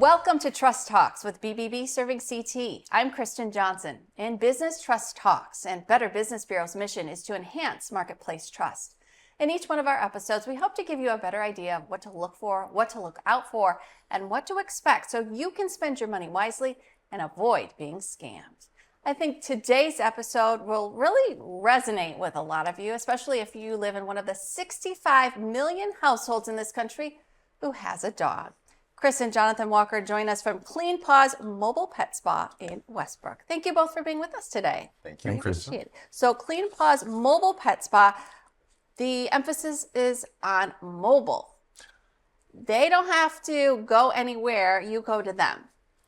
Welcome to Trust Talks with BBB serving CT. I'm Kristen Johnson. In business, Trust Talks and Better Business Bureau's mission is to enhance marketplace trust. In each one of our episodes, we hope to give you a better idea of what to look for, what to look out for, and what to expect so you can spend your money wisely and avoid being scammed. I think today's episode will really resonate with a lot of you, especially if you live in one of the 65 million households in this country who has a dog. Chris and Jonathan Walker join us from Clean Paws Mobile Pet Spa in Westbrook. Thank you both for being with us today. Thank you, Kristen. So Clean Paws Mobile Pet Spa, the emphasis is on mobile. They don't have to go anywhere, you go to them,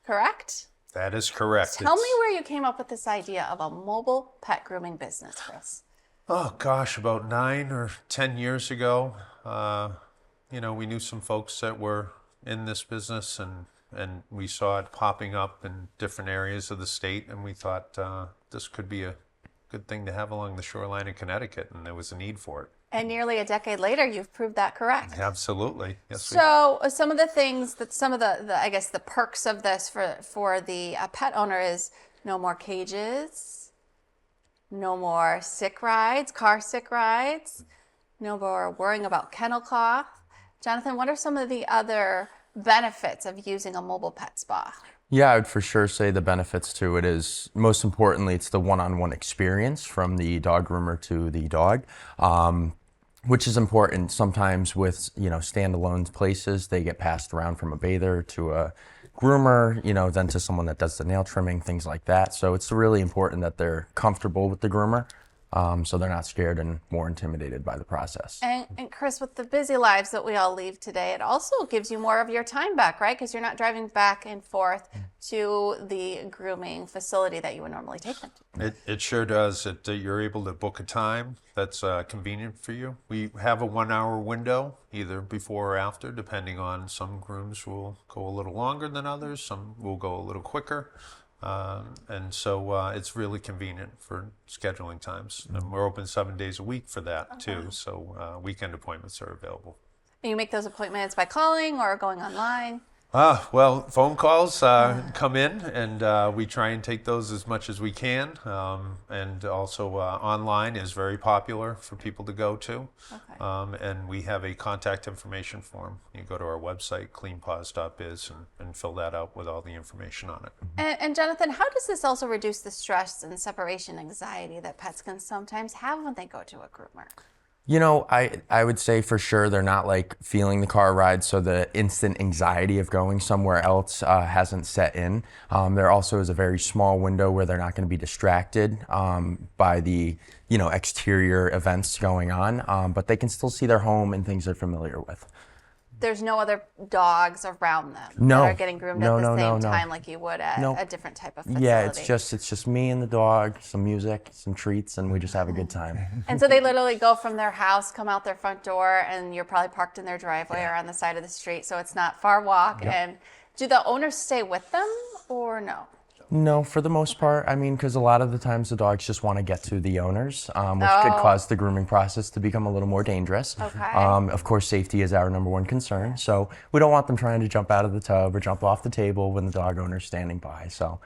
correct? That is correct. Tell me where you came up with this idea of a mobile pet grooming business, Chris. Oh gosh, about 9 or 10 years ago, we knew some folks that were in this business, and we saw it popping up in different areas of the state, and we thought this could be a good thing to have along the shoreline of Connecticut, and there was a need for it. And nearly a decade later, you've proved that correct. Absolutely. Yes. So some of the things that some of the perks of this for the pet owner is no more cages, no more sick rides, car sick rides, no more worrying about kennel cloth. Jonathan, what are some of the other benefits of using a mobile pet spa? Yeah, I would for sure say the benefits to it is, most importantly, it's the one-on-one experience from the dog groomer to the dog, which is important. Sometimes with, standalone places, they get passed around from a bather to a groomer, then to someone that does the nail trimming, things like that. So it's really important that they're comfortable with the groomer. So they're not scared and more intimidated by the process. And Chris, with the busy lives that we all lead today, it also gives you more of your time back, right? Because you're not driving back and forth to the grooming facility that you would normally take them to. It sure does. You're able to book a time that's convenient for you. We have a 1-hour window, either before or after, depending on some grooms will go a little longer than others, some will go a little quicker. And so it's really convenient for scheduling times. And we're open 7 days a week for that too. So weekend appointments are available. And you make those appointments by calling or going online? Well, phone calls come in, and we try and take those as much as we can. And also online is very popular for people to go to. Okay. And we have a contact information form. You go to our website, cleanpaws.biz, and fill that out with all the information on it. And Jonathan, how does this also reduce the stress and separation anxiety that pets can sometimes have when they go to a groomer? I would say for sure they're not like feeling the car ride, so the instant anxiety of going somewhere else hasn't set in. There also is a very small window where they're not going to be distracted by the exterior events going on, but they can still see their home and things they're familiar with. There's no other dogs around them that are getting groomed at the same time like you would at a different type of facility. Yeah, it's just me and the dog, some music, some treats, and we just have a good time. And so they literally go from their house, come out their front door, and you're probably parked in their driveway or on the side of the street, so it's not far walk. Yep. And do the owners stay with them or no? No, for the most part. Because a lot of the times the dogs just want to get to the owners, which could cause the grooming process to become a little more dangerous. Okay. Of course, safety is our number one concern. So we don't want them trying to jump out of the tub or jump off the table when the dog owner's standing by. So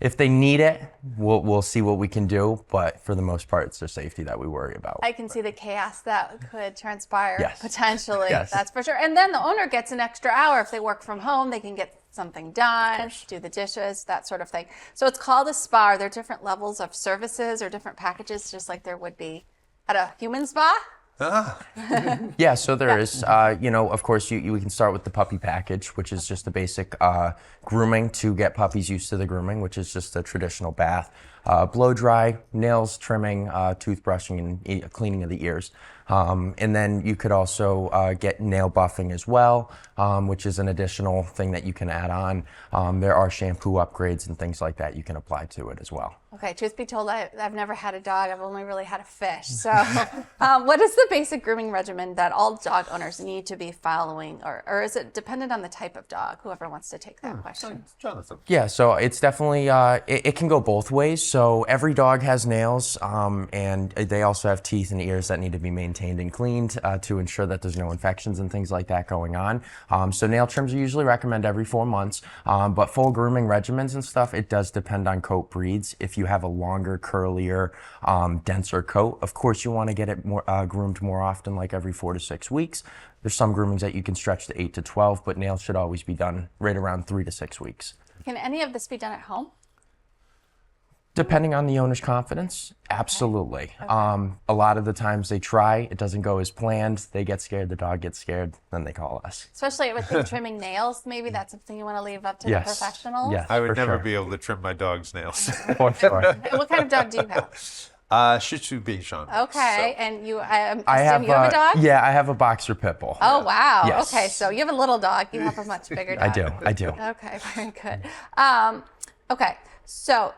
if they need it, we'll see what we can do. But for the most part, it's their safety that we worry about. I can see the chaos that could transpire potentially. Yes. That's for sure. And then the owner gets an extra hour. If they work from home, they can get something done, do the dishes, that sort of thing. So it's called a spa. Are there different levels of services or different packages, just like there would be at a human spa? Yeah, so there is. Of course, we can start with the puppy package, which is just a basic grooming to get puppies used to the grooming, which is just a traditional bath, blow dry, nails trimming, toothbrushing, and cleaning of the ears. And then you could also get nail buffing as well, which is an additional thing that you can add on. There are shampoo upgrades and things like that you can apply to it as well. Okay, truth be told, I've never had a dog. I've only really had a fish. So what is the basic grooming regimen that all dog owners need to be following? Or is it dependent on the type of dog? Whoever wants to take that question. Jonathan. Yeah, so it's definitely, it can go both ways. So every dog has nails, and they also have teeth and ears that need to be maintained and cleaned to ensure that there's no infections and things like that going on. So nail trims are usually recommend every 4 months, but full grooming regimens and stuff, it does depend on coat breeds. If you have a longer, curlier, denser coat, of course you want to get it more groomed more often, like every 4 to 6 weeks. There's some groomings that you can stretch to 8 to 12, but nails should always be done right around 3 to 6 weeks. Can any of this be done at home? Depending on the owner's confidence, absolutely. A lot of the times they try, it doesn't go as planned, they get scared, the dog gets scared, then they call us. Especially with the trimming nails, maybe that's something you want to leave up to the professionals? Yes, I would for never sure. be able to trim my dog's nails. For sure. And what kind of dog do you have? Shih Tzu Bichon. Okay, So, and you, I assume have, you have a dog? Yeah, I have a boxer pit bull. Oh, wow. Yes. Okay, so you have a little dog. You have a much bigger dog. I do. Okay, very good. Okay, so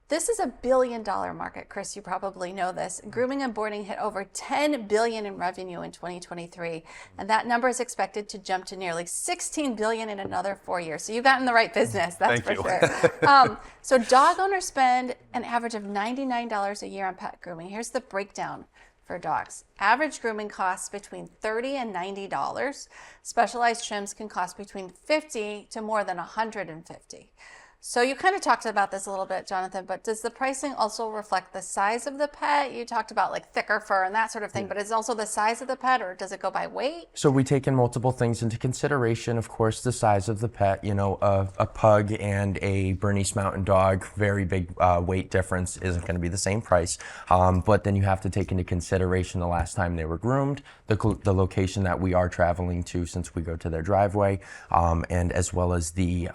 this is $1 billion market. Chris, you probably know this. Grooming and boarding hit over $10 billion in revenue in 2023, and that number is expected to jump to nearly $16 billion in another 4 years. So you got in the right business, that's Thank for you. sure. So dog owners spend an average of $99 a year on pet grooming. Here's the breakdown for dogs. Average grooming costs between $30 and $90. Specialized trims can cost between $50 to more than $150. So you kind of talked about this a little bit, Jonathan, but does the pricing also reflect the size of the pet? You talked about like thicker fur and that sort of thing, but is it also the size of the pet, or does it go by weight? So we take in multiple things into consideration. Of course, the size of the pet, you know, a pug and a Bernese Mountain Dog, very big weight difference, isn't going to be the same price. But then you have to take into consideration the last time they were groomed, the location that we are traveling to since we go to their driveway, and as well as the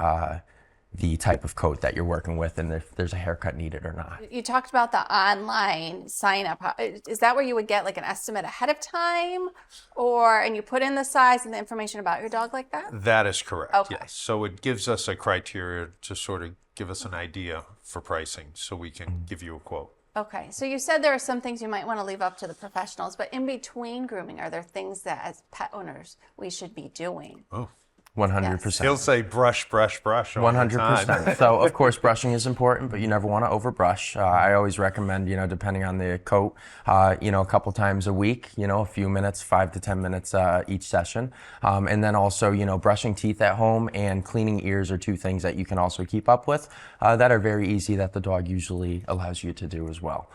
type of coat that you're working with and if there's a haircut needed or not. You talked about the online sign up. Is that where you would get like an estimate ahead of time, and you put in the size and the information about your dog like that? that is correct, Okay. yes. So it gives us a criteria to sort of give us an idea for pricing so we can give you a quote. Okay, so you said there are some things you might want to leave up to the professionals, but in between grooming, are there things that as pet owners we should be doing? Oh, 100%. he'll say brush, brush, brush all the time. 100%. So, of course, brushing is important, but you never want to overbrush. I always recommend, you know, depending on the coat, you know, a couple times a week, you know, a few minutes, 5 to 10 minutes each session. And then also, you know, brushing teeth at home and cleaning ears are two things that you can also keep up with that are very easy that the dog usually allows you to do as well.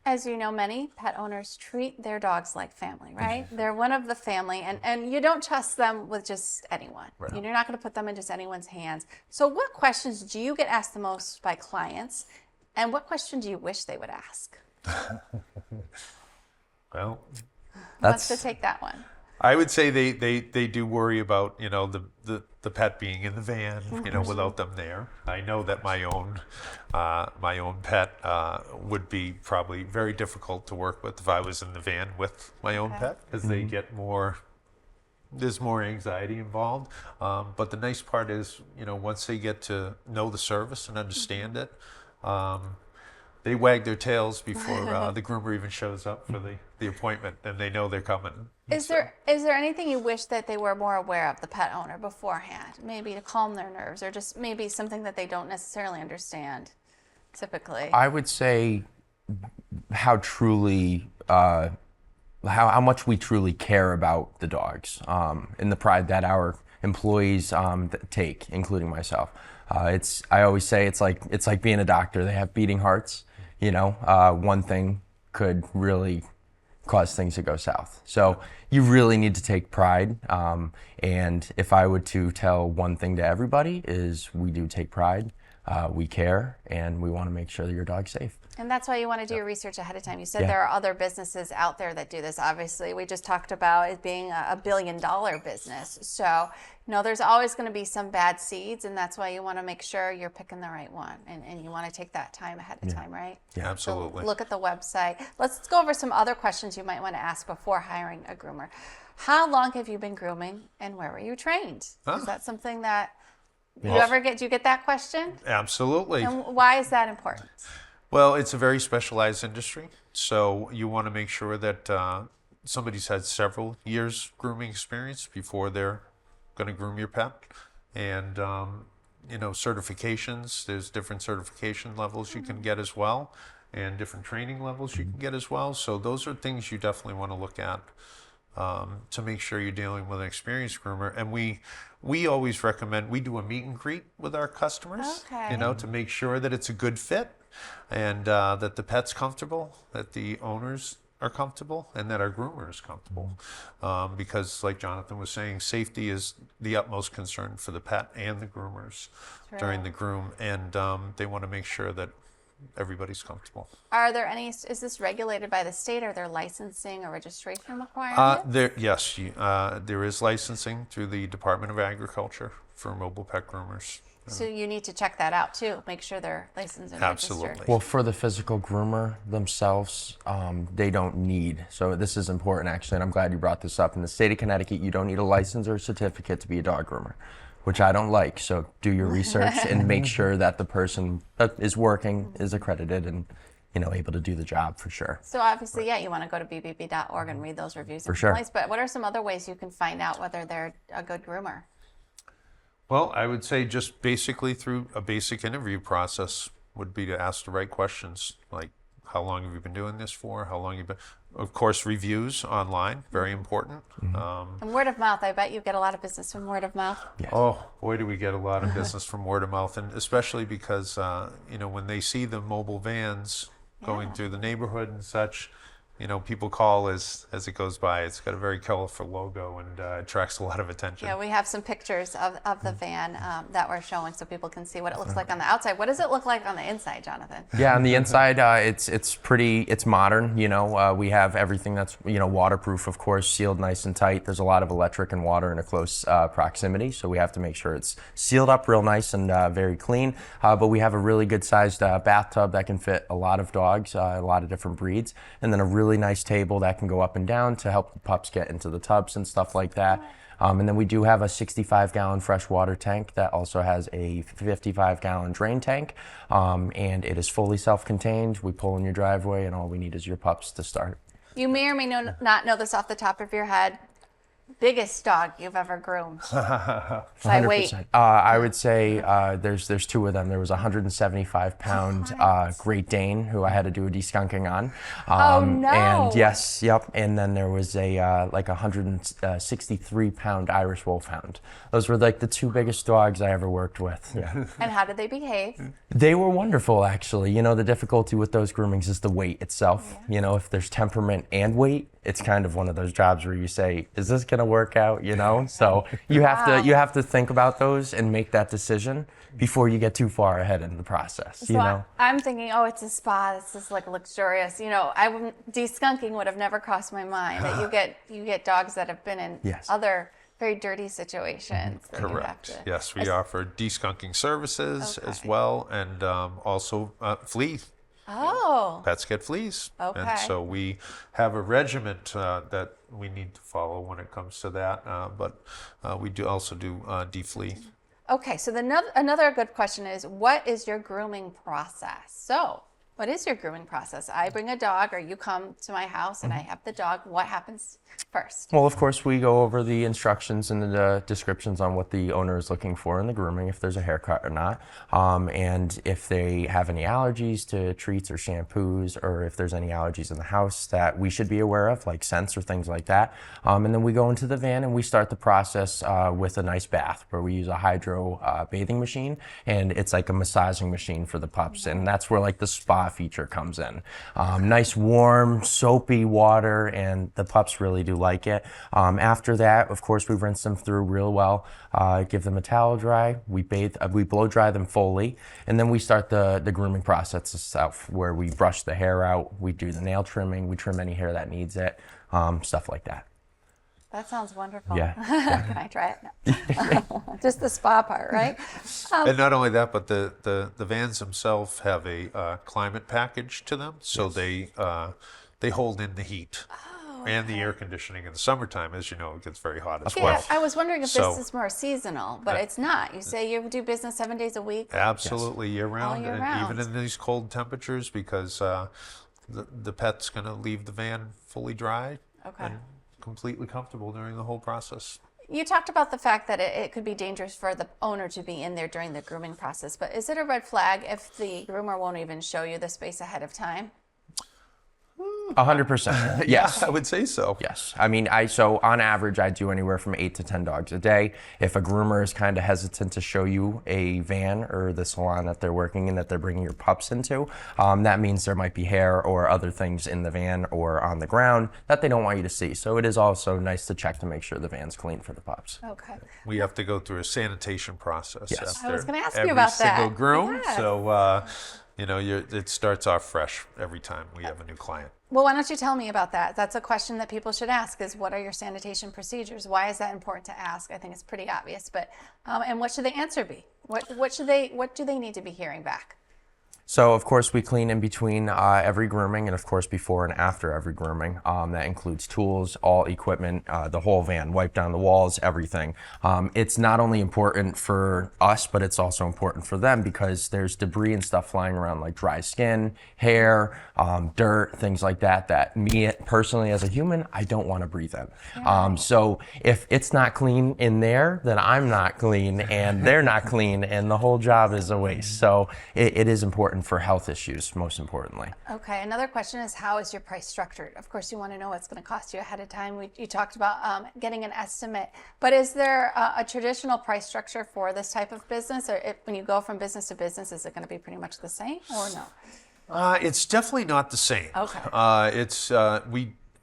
As you know, many pet owners treat their dogs like family, right? They're one of the family, and you don't trust them with just anyone. Right. You're not going to put them in just anyone's hands. So what questions do you get asked the most by clients, and what question do you wish they would ask? Well, Who wants to take that one? I would say they do worry about, you know, the pet being in the van, you know, without them there. I know that my own pet would be probably very difficult to work with if I was in the van with my own pet, because they get there's more anxiety involved. But the nice part is, you know, once they get to know the service and understand it, they wag their tails before the groomer even shows up for the appointment, and they know they're coming. Is there anything you wish that they were more aware of, the pet owner, beforehand? Maybe to calm their nerves, or just maybe something that they don't necessarily understand typically? I would say how truly, how much we truly care about the dogs and the pride that our employees take, including myself. I always say it's like being a doctor. They have beating hearts. You know, one thing could really cause things to go south. So you really need to take pride. And if I were to tell one thing to everybody is we do take pride, we care, and we want to make sure that your dog's safe. And that's why you want to do your research ahead of time. You said Yeah. there are other businesses out there that do this. Obviously, we just talked about it being a $1 billion business. So, you know, there's always going to be some bad seeds, and that's why you want to make sure you're picking the right one. And you want to take that time ahead of time, right? Yeah, absolutely. So look at the website. Let's go over some other questions you might want to ask before hiring a groomer. How long have you been grooming, and where were you trained? Is that something that do you get that question? Absolutely. And why is that important? Well, it's a very specialized industry, so you want to make sure that somebody's had several years grooming experience before they're going to groom your pet. And certifications, there's different certification levels you can get as well, and different training levels you can get as well. So those are things you definitely want to look at to make sure you're dealing with an experienced groomer. And we always recommend, we do a meet and greet with our customers, Okay. to make sure that it's a good fit, and that the pet's comfortable, that the owners are comfortable, and that our groomer is comfortable. Because like Jonathan was saying, safety is the utmost concern for the pet and the groomers during the groom, and they want to make sure that everybody's comfortable. Are there any, is this regulated by the state? Are there licensing or registration requirements? Yes, there is licensing through the Department of Agriculture for mobile pet groomers. So you need to check that out too. Make sure they're licensed and Absolutely. registered. Well, for the physical groomer themselves, they don't need. So this is important, actually, and I'm glad you brought this up. In the state of Connecticut, you don't need a license or a certificate to be a dog groomer, which I don't like. So do your research and make sure that the person that is working is accredited and able to do the job for sure. So obviously, yeah, you want to go to bbb.org and read those reviews and For sure. complaints. But what are some other ways you can find out whether they're a good groomer? Well, I would say just basically through a basic interview process would be to ask the right questions, like how long have you been doing this for? How long have you been? Of course, reviews online, very important. And word of mouth, I bet you get a lot of business from word of mouth. Oh, boy, do we get a lot of business from word of mouth, and especially because, when they see the mobile vans going through the neighborhood and such, people call as it goes by. It's got a very colorful logo and attracts a lot of attention. Yeah, we have some pictures of the van that we're showing so people can see what it looks like on the outside. What does it look like on the inside, Jonathan? Yeah, on the inside, it's modern. We have everything that's waterproof, of course, sealed nice and tight. There's a lot of electric and water in a close proximity, so we have to make sure it's sealed up real nice and very clean. But we have a really good sized bathtub that can fit a lot of dogs, a lot of different breeds, and then a really nice table that can go up and down to help the pups get into the tubs and stuff like that. And then we do have a 65-gallon freshwater tank that also has a 55-gallon drain tank, and it is fully self-contained. We pull in your driveway, and all we need is your pups to start. You may or may not know this off the top of your head. Biggest dog you've ever groomed? By weight. I would say there's two of them. There was a 175-pound Great Dane who I had to do a deskunking on. Oh, no. And yes, yep. And then there was a 163-pound Irish Wolfhound. Those were like the two biggest dogs I ever worked with. Yeah. And how did they behave? They were wonderful, actually. The difficulty with those groomings is the weight itself. Yeah. If there's temperament and weight, it's kind of one of those jobs where you say, is this going to work out? So you have to think about those and make that decision before you get too far ahead in the process. So I'm thinking, oh, it's a spa. This is like luxurious. Deskunking would have never crossed my mind that you get dogs that have been in other very dirty situations. that you have Correct. to- Yes, we offer deskunking services as well, and also flea. Oh. Pets get fleas. Okay. And so we have a regiment that we need to follow when it comes to that, but we do also do deflea. Okay, so another good question is, what is your grooming process? So, what is your grooming process? I bring a dog, or you come to my house and I have the dog. What happens first? Well, of course, we go over the instructions and the descriptions on what the owner is looking for in the grooming, if there's a haircut or not, and if they have any allergies to treats or shampoos, or if there's any allergies in the house that we should be aware of, like scents or things like that. And then we go into the van and we start the process with a nice bath, where we use a hydro bathing machine, and it's like a massaging machine for the pups, and that's where like the spa feature comes in. Nice warm soapy water, and the pups really do like it. After that, of course, we rinse them through real well, give them a towel dry, we blow dry them fully, and then we start the grooming process itself, where we brush the hair out, we do the nail trimming, we trim any hair that needs it, stuff like that. That sounds wonderful. Yeah. Can I try it? No. Just the spa part, right? And not only that, but the vans themselves have a climate package to them, so they hold in the heat. and the air conditioning in the summertime. As you know, it gets very hot as Yeah, well. I was wondering if So- this is more seasonal, but it's not. You say you do business 7 days a week. Absolutely, year round, year and round. even in these cold temperatures, because the pet's going to leave the van fully dry Okay. and completely comfortable during the whole process. You talked about the fact that it could be dangerous for the owner to be in there during the grooming process, but is it a red flag if the groomer won't even show you the space ahead of time? 100%. Yes. I would say so. Yes. I mean, so on average, I do anywhere from 8 to 10 dogs a day. If a groomer is kind of hesitant to show you a van or the salon that they're working in, that they're bringing your pups into, that means there might be hair or other things in the van or on the ground that they don't want you to see. So it is also nice to check to make sure the van's clean for the pups. Okay. We have to go through a sanitation process. Yes. After I was gonna ask you every about single that. groom. Yes. So, it starts off fresh every time we have a new client. Well, why don't you tell me about that? That's a question that people should ask: is what are your sanitation procedures? Why is that important to ask? I think it's pretty obvious, but and what should the answer be? What do they need to be hearing back? So, of course, we clean in between every grooming and, of course, before and after every grooming. That includes tools, all equipment, the whole van, wipe down the walls, everything. It's not only important for us, but it's also important for them because there's debris and stuff flying around like dry skin, hair, dirt, things like that me personally as a human, I don't want to breathe in. So if it's not clean in there, then I'm not clean and they're not clean and the whole job is a waste. So it is important for health issues, most importantly. Okay, another question is, how is your price structured? Of course, you want to know what's going to cost you ahead of time. You talked about getting an estimate, but is there a traditional price structure for this type of business? Or when you go from business to business, is it going to be pretty much the same or no? It's definitely not the same. Okay.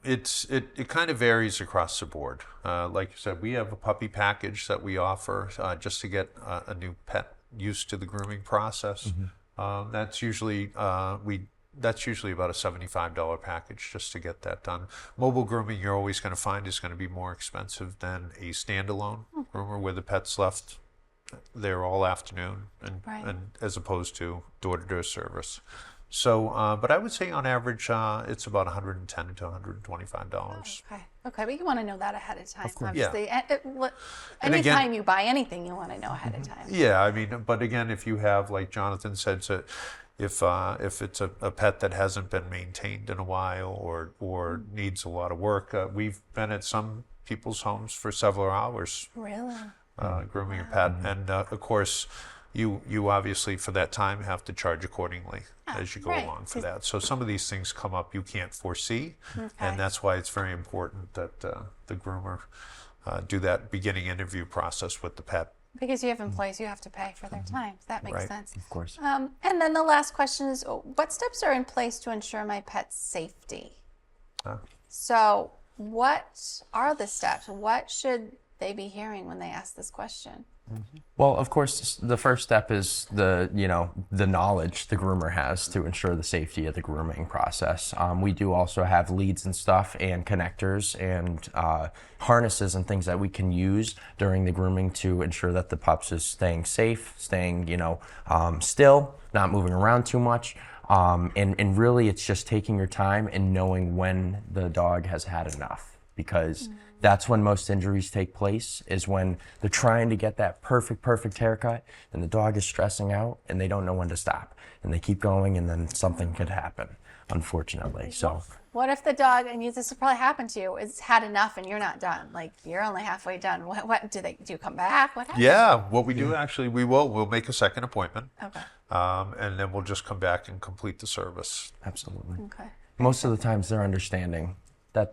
It kind of varies across the board. Like you said, we have a puppy package that we offer just to get a new pet used to the grooming process. That's usually about a $75 package just to get that done. Mobile grooming, you're always going to find, is going to be more expensive than a standalone groomer where the pet's left there all afternoon, and as opposed to door-to-door service. So, but I would say on average, it's about $110 to $125. Okay, but you want to know that ahead of time, obviously. Yeah. Anytime you buy anything, you want to know ahead of time. Yeah, I mean, but again, if you have, like Jonathan said, so if it's a pet that hasn't been maintained in a while or needs a lot of work, we've been at some people's homes for several hours. Really? Grooming a pet, and of course, you obviously for that time have to charge accordingly as you go along for that. So some of these things come up you can't foresee, and that's why it's very important that the groomer do that beginning interview process with the pet. Because you have employees, you have to pay for their time. That makes sense. Of course. And then the last question is, what steps are in place to ensure my pet's safety? So what are the steps? What should they be hearing when they ask this question? Well, of course, the first step is the knowledge the groomer has to ensure the safety of the grooming process. We do also have leads and stuff and connectors and harnesses and things that we can use during the grooming to ensure that the pups is staying safe, staying, still, not moving around too much. And really it's just taking your time and knowing when the dog has had enough, because that's when most injuries take place, is when they're trying to get that perfect haircut and the dog is stressing out and they don't know when to stop and they keep going and then something could happen, unfortunately. So what if the dog, and this has probably happened to you, has had enough and you're not done? Like you're only halfway done. What do you come back? What happens? Yeah, what we do actually, we'll make a second appointment. Okay. And then we'll just come back and complete the service. absolutely. Okay. Most of the times they're understanding that,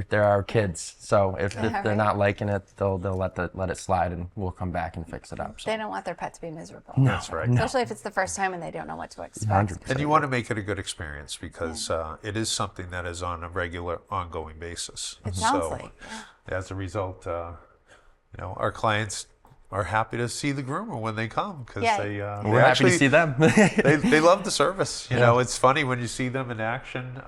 they're our kids. So if they're not liking it, they'll let it slide and we'll come back and fix it up. So. They don't want their pet to be miserable. That's right. Especially if it's the first time and they don't know what to expect. 100%. And you want to make it a good experience because it is something that is on a regular, ongoing basis. It sounds like. Yeah. As a result, our clients are happy to see the groomer when they come because We're happy to see them. they love the service. It's funny when you see them in action.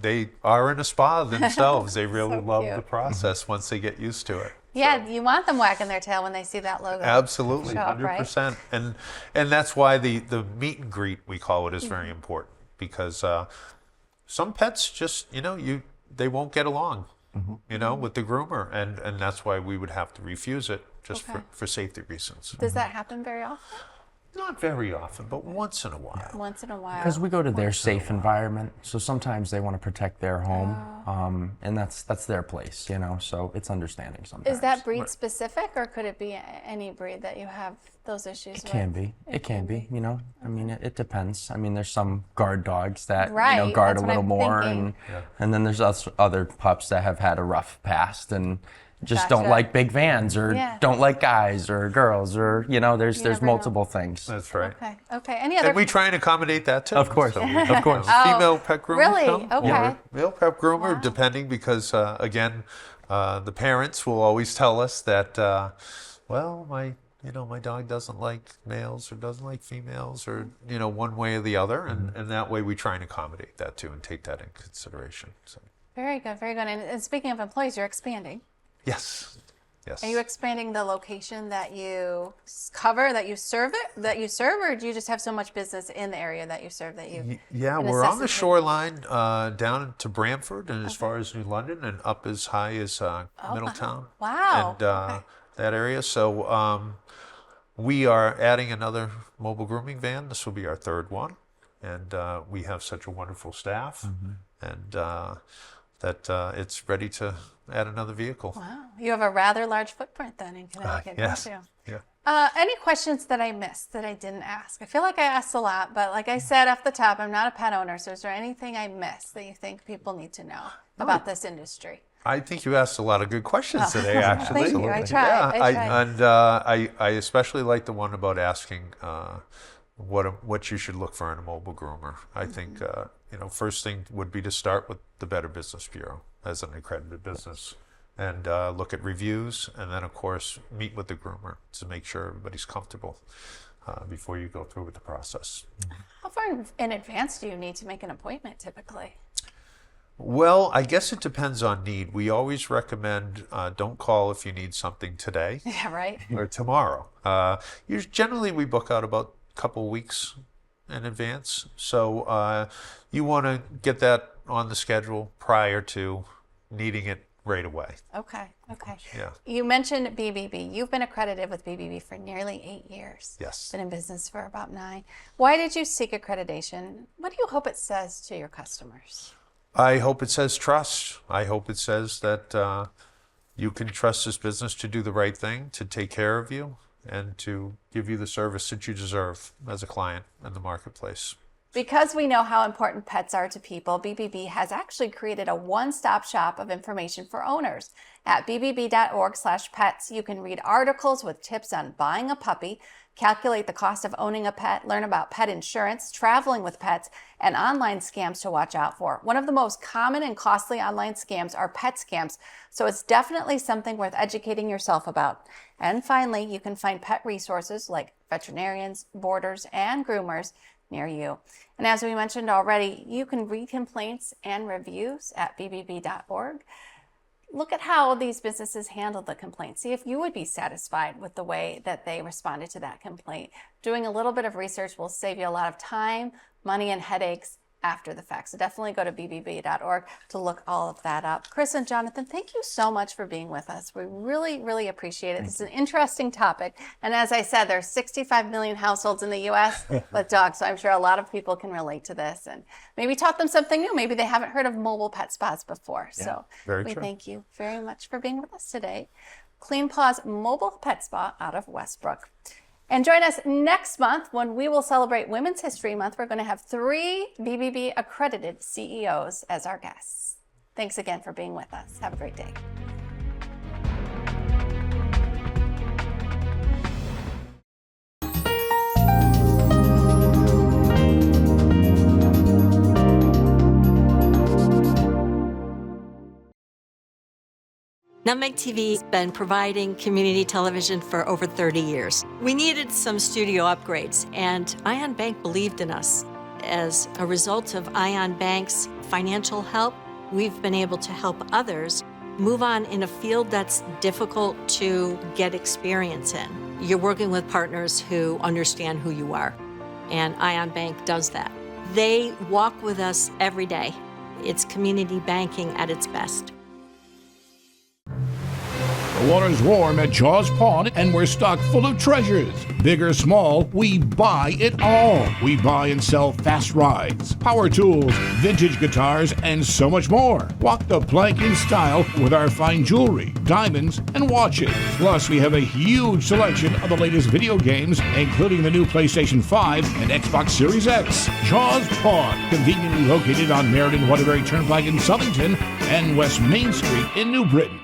They are in a spa themselves. They really love cute. the process once they get used to it. Yeah, you want them wagging their tail when they see that logo. Absolutely, show up, right? 100%. And that's why the meet and greet, we call it, is very important because some pets just, they won't get along, with the groomer, and that's why we would have to refuse it just for safety reasons. Does that happen very often? Not very often, but once in a while. Once in a while. Because we go to their safe environment, so sometimes they want to protect their home, and that's their place, so it's understanding sometimes. Is that breed specific, or could it be any breed that you have those issues with? It can be, I mean, it depends. I mean, there's some guard dogs that, Right, guard that's a what little I'm more, thinking. and then there's other pups that have had a rough past and just don't Gotcha. like big vans, or Yeah. don't like guys or girls, or, there's never know. multiple things. That's right. Okay. Any other? And we try and accommodate that too. Of course, So we of have course. a female pet groomer. really? come, Okay. or male pet groomer, depending, because again, the parents will always tell us that, my dog doesn't like males or doesn't like females, or one way or the other, and that way we try and accommodate that too and take that in consideration. So Very good. And speaking of employees, you're expanding. yes. Are you expanding the location that you cover, that you serve, or do you just have so much business in the area that you serve that you? Yeah, we're on the necessitate- shoreline down to Bramford and as far as New London and up as high as Middletown. Wow. And that area. So we are adding another mobile grooming van. This will be our third one. And we have such a wonderful staff and that it's ready to add another vehicle. Wow. You have a rather large footprint then in Connecticut, Yes. don't you? Yeah. Any questions that I missed that I didn't ask? I feel like I asked a lot, but like I said off the top, I'm not a pet owner. So is there anything I missed that you think people need to know about this industry? I think you asked a lot of good questions today, actually. Thank you. I tried. Yeah, I tried. and I especially like the one about asking what you should look for in a mobile groomer. I think first thing would be to start with the Better Business Bureau as an accredited business, and look at reviews, and then of course meet with the groomer to make sure everybody's comfortable before you go through with the process. How far in advance do you need to make an appointment typically? Well, I guess it depends on need. We always recommend don't call if you need something today Yeah, right. or tomorrow. Generally, we book out about a couple weeks in advance. So you want to get that on the schedule prior to needing it right away. Okay. Yeah. You mentioned BBB. You've been accredited with BBB for nearly 8 years. Yes. Been in business for about 9. Why did you seek accreditation? What do you hope it says to your customers? I hope it says trust. I hope it says that you can trust this business to do the right thing, to take care of you, and to give you the service that you deserve as a client in the marketplace. Because we know how important pets are to people, BBB has actually created a one-stop shop of information for owners. At bbb.org/pets, you can read articles with tips on buying a puppy, calculate the cost of owning a pet, learn about pet insurance, traveling with pets, and online scams to watch out for. One of the most common and costly online scams are pet scams, so it's definitely something worth educating yourself about. And finally, you can find pet resources like veterinarians, boarders, and groomers near you. And as we mentioned already, you can read complaints and reviews at bbb.org. Look at how these businesses handled the complaint. See if you would be satisfied with the way that they responded to that complaint. Doing a little bit of research will save you a lot of time, money, and headaches after the fact. So definitely go to bbb.org to look all of that up. Chris and Jonathan, thank you so much for being with us. We really, really appreciate it. This is an interesting topic. And as I said, there's 65 million households in the U.S. with dogs. So I'm sure a lot of people can relate to this and maybe taught them something new. Maybe they haven't heard of mobile pet spas before. So very we true. thank you very much for being with us today. Clean Paws Mobile Pet Spa out of Westbrook. And join us next month when we will celebrate Women's History Month. We're going to have 3 BBB accredited CEOs as our guests. Thanks again for being with us. Have a great day. Nutmeg TV has been providing community television for over 30 years. We needed some studio upgrades, and Ion Bank believed in us. As a result of Ion Bank's financial help, we've been able to help others move on in a field that's difficult to get experience in. You're working with partners who understand who you are, and Ion Bank does that. They walk with us every day. It's community banking at its best. The water's warm at Jaws Pond, and we're stocked full of treasures. Big or small, we buy it all. We buy and sell fast rides, power tools, vintage guitars, and so much more. Walk the plank in style with our fine jewelry, diamonds, and watches. Plus, we have a huge selection of the latest video games, including the new PlayStation 5 and Xbox Series X. Jaws Pond, conveniently located on Meriden Waterbury Turnpike in Southington and West Main Street in New Britain.